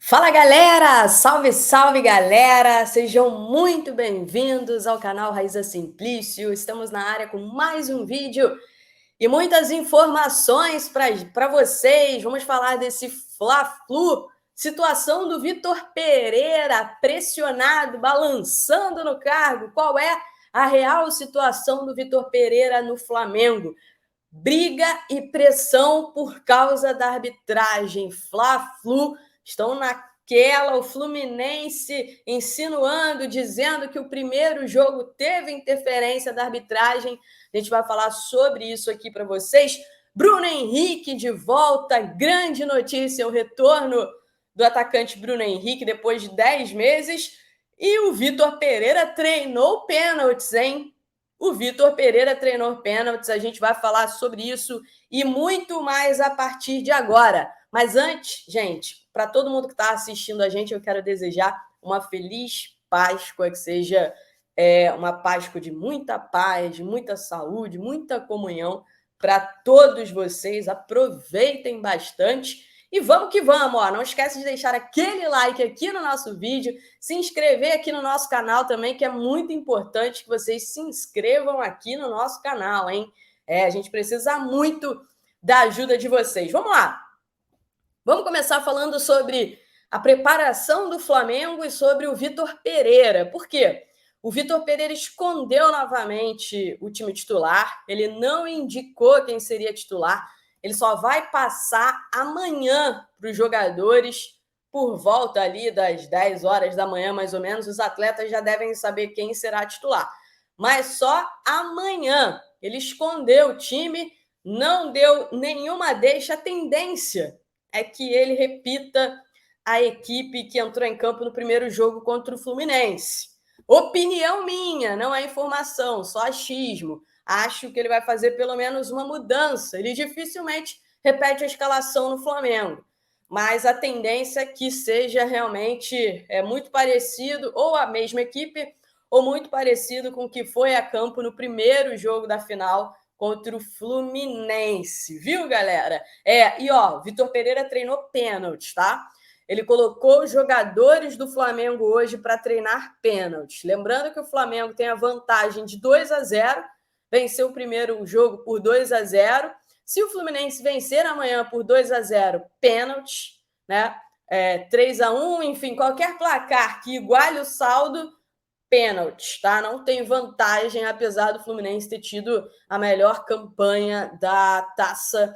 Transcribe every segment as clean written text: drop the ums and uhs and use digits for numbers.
Fala galera! Salve, salve galera! Sejam muito bem-vindos ao canal Raíza Simplício. Estamos na área com mais um vídeo e muitas informações para vocês. Vamos falar desse Fla-Flu, situação do Vitor Pereira pressionado, balançando no cargo. Qual é a real situação do Vitor Pereira no Flamengo? Briga e pressão por causa da arbitragem. Fla-Flu estão naquela, o Fluminense insinuando, dizendo que o primeiro jogo teve interferência da arbitragem. A gente vai falar sobre isso aqui para vocês. Bruno Henrique de volta, grande notícia, o retorno do atacante Bruno Henrique depois de 10 meses. E o Vitor Pereira treinou pênaltis, hein? O Vitor Pereira treinou pênaltis, a gente vai falar sobre isso e muito mais a partir de agora. Mas antes, gente, para todo mundo que está assistindo a gente, eu quero desejar uma feliz Páscoa, que seja uma Páscoa de muita paz, de muita saúde, muita comunhão para todos vocês. Aproveitem bastante. E vamos que vamos, ó. Não esquece de deixar aquele like aqui no nosso vídeo, se inscrever aqui no nosso canal também, que é muito importante que vocês se inscrevam aqui no nosso canal, hein? A gente precisa muito da ajuda de vocês. Vamos lá! Vamos começar falando sobre a preparação do Flamengo e sobre o Vitor Pereira. Por quê? O Vitor Pereira escondeu novamente o time titular, ele não indicou quem seria titular, ele só vai passar amanhã para os jogadores, por volta ali das 10 horas da manhã, mais ou menos, os atletas já devem saber quem será titular. Mas só amanhã. Ele escondeu o time, não deu nenhuma deixa. A tendência é que ele repita a equipe que entrou em campo no primeiro jogo contra o Fluminense. Opinião minha, não é informação, só achismo. Acho que ele vai fazer pelo menos uma mudança. Ele dificilmente repete a escalação no Flamengo, mas a tendência é que seja realmente muito parecido, ou a mesma equipe, ou muito parecido com o que foi a campo no primeiro jogo da final contra o Fluminense, viu, galera? E ó, Vitor Pereira treinou pênaltis, tá? Ele colocou os jogadores do Flamengo hoje para treinar pênaltis. Lembrando que o Flamengo tem a vantagem de 2-0, venceu o primeiro jogo por 2-0. Se o Fluminense vencer amanhã por 2-0, pênalti, né? 3-1, enfim, qualquer placar que iguale o saldo, pênalti, tá? Não tem vantagem, apesar do Fluminense ter tido a melhor campanha da Taça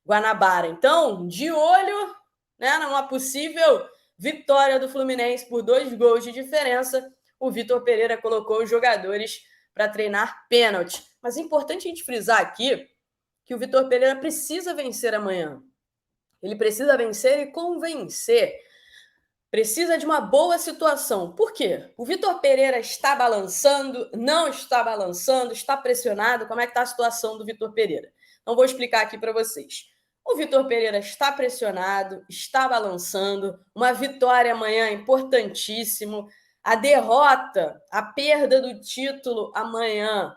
Guanabara. Então, de olho, né, numa possível vitória do Fluminense por 2 gols de diferença, o Vitor Pereira colocou os jogadores para treinar pênalti. Mas é importante a gente frisar aqui que o Vitor Pereira precisa vencer amanhã. Ele precisa vencer e convencer. Precisa de uma boa situação. Por quê? O Vitor Pereira está balançando, não está balançando, está pressionado. Como é que está a situação do Vitor Pereira? Então, vou explicar aqui para vocês. O Vitor Pereira está pressionado, está balançando. Uma vitória amanhã é importantíssimo. A derrota, a perda do título amanhã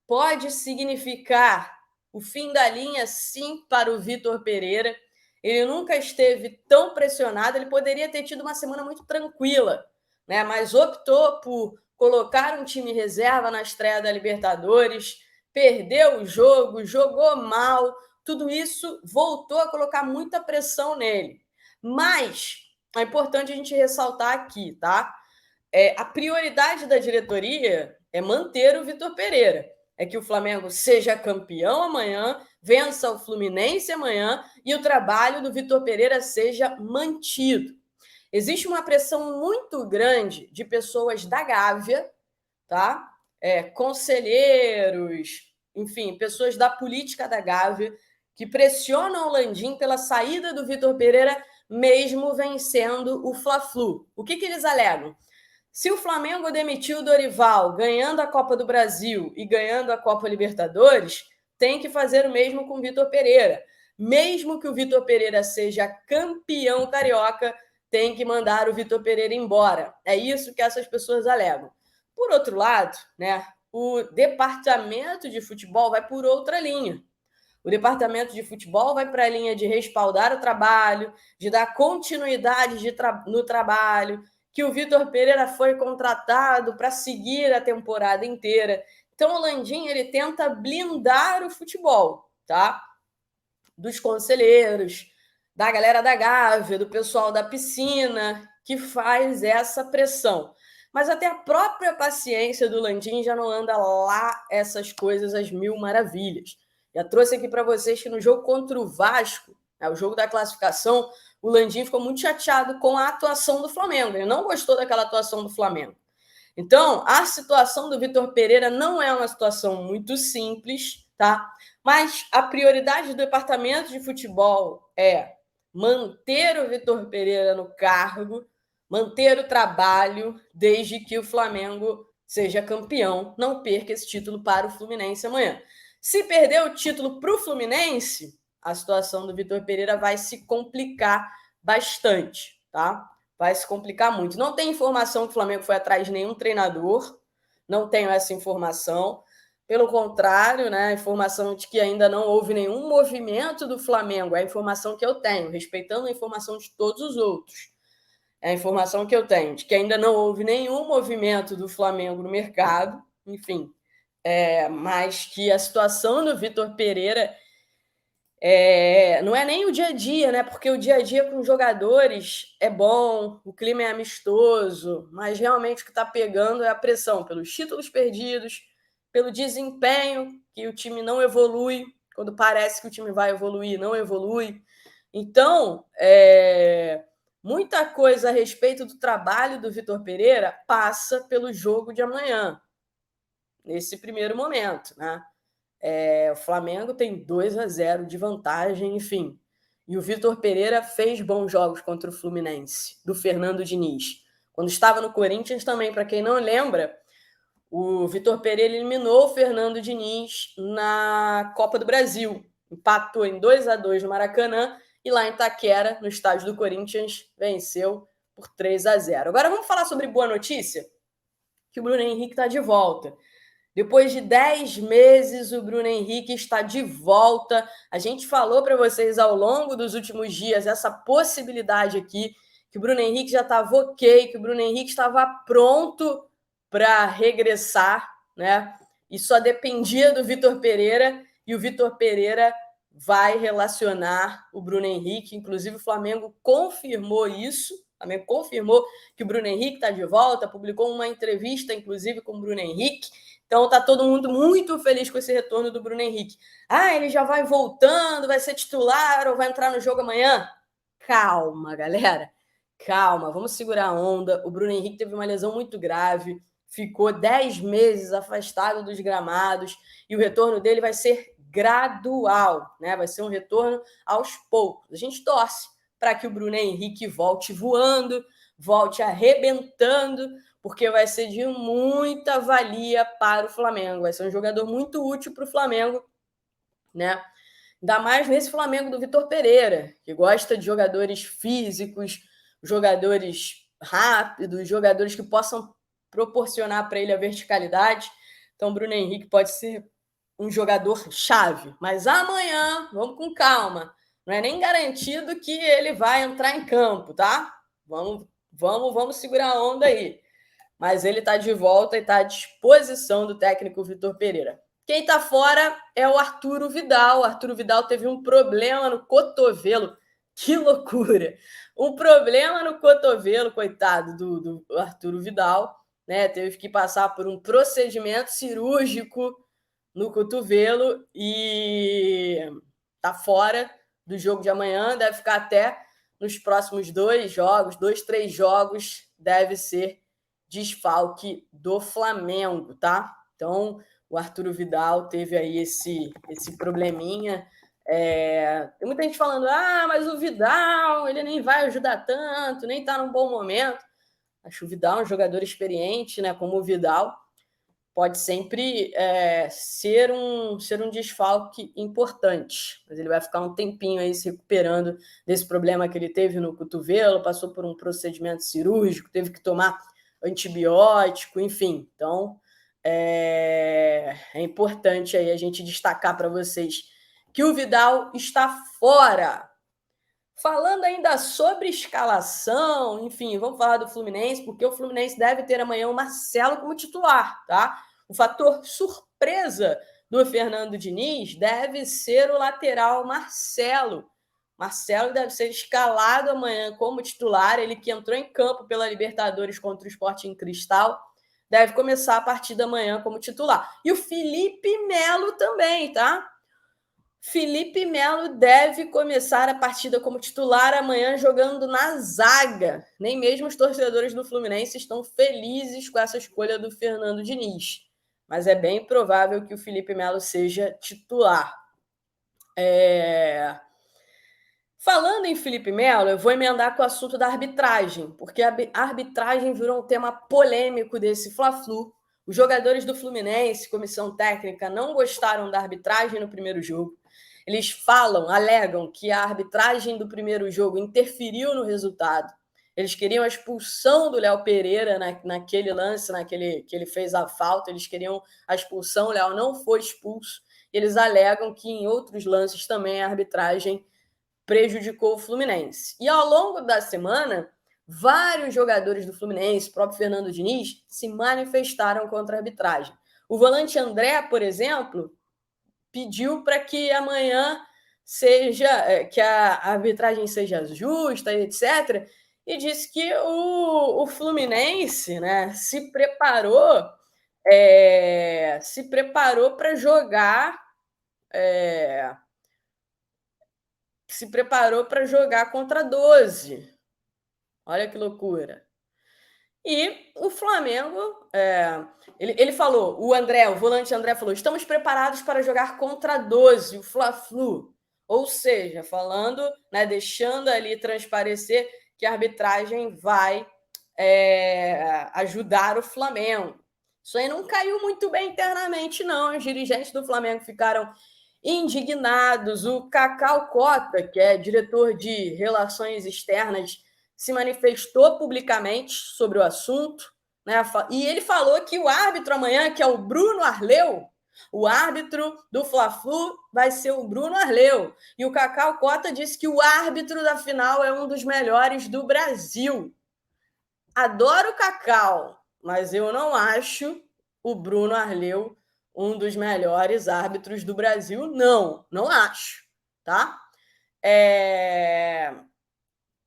pode significar o fim da linha, sim, para o Vitor Pereira. Ele nunca esteve tão pressionado, ele poderia ter tido uma semana muito tranquila, né? Mas optou por colocar um time reserva na estreia da Libertadores, perdeu o jogo, jogou mal, tudo isso voltou a colocar muita pressão nele. Mas é importante a gente ressaltar aqui, tá? A prioridade da diretoria é manter o Vitor Pereira. É que o Flamengo seja campeão amanhã, vença o Fluminense amanhã e o trabalho do Vitor Pereira seja mantido. Existe uma pressão muito grande de pessoas da Gávea, tá? Conselheiros, enfim, pessoas da política da Gávea que pressionam o Landim pela saída do Vitor Pereira, mesmo vencendo o Fla-Flu. O que eles alegam? Se o Flamengo demitiu o Dorival ganhando a Copa do Brasil e ganhando a Copa Libertadores, tem que fazer o mesmo com o Vitor Pereira. Mesmo que o Vitor Pereira seja campeão carioca, tem que mandar o Vitor Pereira embora. É isso que essas pessoas alegam. Por outro lado, né, o departamento de futebol vai por outra linha. O departamento de futebol vai para a linha de respaldar o trabalho, de dar continuidade no trabalho, que o Vitor Pereira foi contratado para seguir a temporada inteira. Então, o Landim, ele tenta blindar o futebol, tá? Dos conselheiros, da galera da Gávea, do pessoal da piscina, que faz essa pressão. Mas até a própria paciência do Landim já não anda lá essas coisas às mil maravilhas. Já trouxe aqui para vocês que no jogo contra o Vasco, o jogo da classificação, o Landim ficou muito chateado com a atuação do Flamengo. Ele não gostou daquela atuação do Flamengo. Então, a situação do Vitor Pereira não é uma situação muito simples, tá? Mas a prioridade do departamento de futebol é manter o Vitor Pereira no cargo, manter o trabalho, desde que o Flamengo seja campeão, não perca esse título para o Fluminense amanhã. Se perder o título para o Fluminense, a situação do Vitor Pereira vai se complicar bastante, tá? Vai se complicar muito. Não tem informação que o Flamengo foi atrás de nenhum treinador, não tenho essa informação. Pelo contrário, né, a informação de que ainda não houve nenhum movimento do Flamengo, é a informação que eu tenho, respeitando a informação de todos os outros. É a informação que eu tenho, de que ainda não houve nenhum movimento do Flamengo no mercado, enfim, mas que a situação do Vitor Pereira não é nem o dia a dia, né? Porque o dia a dia com os jogadores é bom, o clima é amistoso, mas realmente o que está pegando é a pressão pelos títulos perdidos, pelo desempenho, que o time não evolui, quando parece que o time vai evoluir, não evolui. Então, muita coisa a respeito do trabalho do Vitor Pereira passa pelo jogo de amanhã, nesse primeiro momento, né? O Flamengo tem 2-0 de vantagem, enfim. E o Vitor Pereira fez bons jogos contra o Fluminense, do Fernando Diniz. Quando estava no Corinthians também, para quem não lembra, o Vitor Pereira eliminou o Fernando Diniz na Copa do Brasil. Empatou em 2-2 no Maracanã e lá em Itaquera, no estádio do Corinthians, venceu por 3-0. Agora vamos falar sobre boa notícia, que o Bruno Henrique está de volta. Depois de 10 meses, o Bruno Henrique está de volta. A gente falou para vocês ao longo dos últimos dias essa possibilidade aqui, que o Bruno Henrique já estava ok, que o Bruno Henrique estava pronto para regressar, né? E só dependia do Vitor Pereira, e o Vitor Pereira vai relacionar o Bruno Henrique. Inclusive, o Flamengo confirmou isso. O Flamengo confirmou que o Bruno Henrique está de volta, publicou uma entrevista, inclusive, com o Bruno Henrique. Então tá todo mundo muito feliz com esse retorno do Bruno Henrique. Ele já vai voltando, vai ser titular ou vai entrar no jogo amanhã? Calma, galera. Calma, vamos segurar a onda. O Bruno Henrique teve uma lesão muito grave, ficou 10 meses afastado dos gramados e o retorno dele vai ser gradual, né? Vai ser um retorno aos poucos. A gente torce para que o Bruno Henrique volte voando, volte arrebentando, porque vai ser de muita valia para o Flamengo. Vai ser um jogador muito útil para o Flamengo, né? Ainda mais nesse Flamengo do Vitor Pereira, que gosta de jogadores físicos, jogadores rápidos, jogadores que possam proporcionar para ele a verticalidade. Então, o Bruno Henrique pode ser um jogador chave. Mas amanhã, vamos com calma. Não é nem garantido que ele vai entrar em campo, tá? Vamos segurar a onda aí. Mas ele está de volta e está à disposição do técnico Vitor Pereira. Quem está fora é o Arturo Vidal. O Arturo Vidal teve um problema no cotovelo. Que loucura! Um problema no cotovelo, coitado do Arturo Vidal, né? Teve que passar por um procedimento cirúrgico no cotovelo e está fora do jogo de amanhã. Deve ficar até nos próximos 2, 3 jogos. Deve ser desfalque do Flamengo, tá? Então, o Arturo Vidal teve aí esse probleminha. Tem muita gente falando, mas o Vidal, ele nem vai ajudar tanto, nem tá num bom momento. Acho o Vidal um jogador experiente, né? Como o Vidal, pode sempre ser um desfalque importante, mas ele vai ficar um tempinho aí se recuperando desse problema que ele teve no cotovelo, passou por um procedimento cirúrgico, teve que tomar antibiótico, enfim. Então, é importante aí a gente destacar para vocês que o Vidal está fora. Falando ainda sobre escalação, enfim, vamos falar do Fluminense, porque o Fluminense deve ter amanhã o Marcelo como titular, tá? O fator surpresa do Fernando Diniz deve ser o lateral Marcelo. Marcelo deve ser escalado amanhã como titular, ele que entrou em campo pela Libertadores contra o Sporting Cristal, deve começar a partida amanhã como titular. E o Felipe Melo também, tá? Felipe Melo deve começar a partida como titular amanhã jogando na zaga. Nem mesmo os torcedores do Fluminense estão felizes com essa escolha do Fernando Diniz. Mas é bem provável que o Felipe Melo seja titular. Falando em Felipe Melo, eu vou emendar com o assunto da arbitragem, porque a arbitragem virou um tema polêmico desse Fla-Flu. Os jogadores do Fluminense, comissão técnica, não gostaram da arbitragem no primeiro jogo. Eles alegam que a arbitragem do primeiro jogo interferiu no resultado. Eles queriam a expulsão do Léo Pereira naquele lance, naquele que ele fez a falta. Eles queriam a expulsão, o Léo não foi expulso. Eles alegam que em outros lances também a arbitragem prejudicou o Fluminense. E ao longo da semana, vários jogadores do Fluminense, o próprio Fernando Diniz, se manifestaram contra a arbitragem. O volante André, por exemplo, pediu para que amanhã que a arbitragem seja justa, etc. E disse que o Fluminense, né, se preparou para jogar contra 12. Olha que loucura. E o Flamengo, ele falou, o volante André falou, estamos preparados para jogar contra 12, o Fla-Flu. Ou seja, falando, né, deixando ali transparecer que a arbitragem vai ajudar o Flamengo. Isso aí não caiu muito bem internamente, não. Os dirigentes do Flamengo ficaram indignados. O Cacau Cota, que é diretor de Relações Externas, se manifestou publicamente sobre o assunto, né? E ele falou que o árbitro amanhã, que é o Bruno Arleu, o árbitro do Fla-Flu vai ser o Bruno Arleu. E o Cacau Cota disse que o árbitro da final é um dos melhores do Brasil. Adoro o Cacau, mas eu não acho o Bruno Arleu um dos melhores árbitros do Brasil, não acho, tá?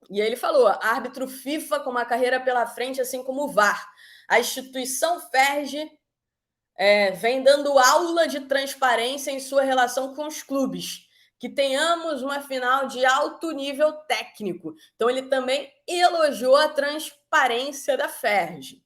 E ele falou, árbitro FIFA com uma carreira pela frente, assim como o VAR. A instituição FERJ vem dando aula de transparência em sua relação com os clubes. Que tenhamos uma final de alto nível técnico. Então, ele também elogiou a transparência da FERJ.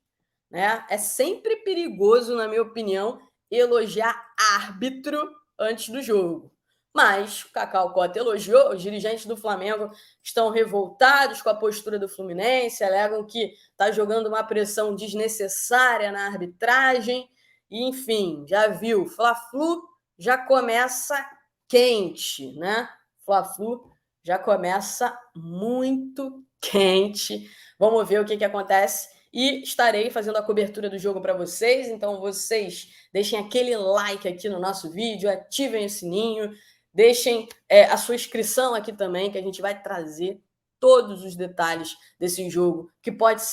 Né? É sempre perigoso, na minha opinião, elogiar árbitro antes do jogo. Mas o Cacau Cota elogiou, os dirigentes do Flamengo estão revoltados com a postura do Fluminense, alegam que está jogando uma pressão desnecessária na arbitragem, e, enfim, já viu, Fla-Flu já começa quente, né? Fla-Flu já começa muito quente. Vamos ver o que acontece. E estarei fazendo a cobertura do jogo para vocês, então vocês deixem aquele like aqui no nosso vídeo, ativem o sininho, deixem a sua inscrição aqui também, que a gente vai trazer todos os detalhes desse jogo, que pode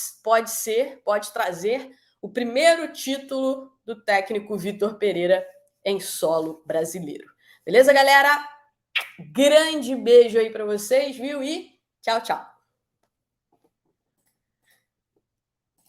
trazer o primeiro título do técnico Vitor Pereira em solo brasileiro. Beleza, galera? Grande beijo aí para vocês, viu? E tchau, tchau.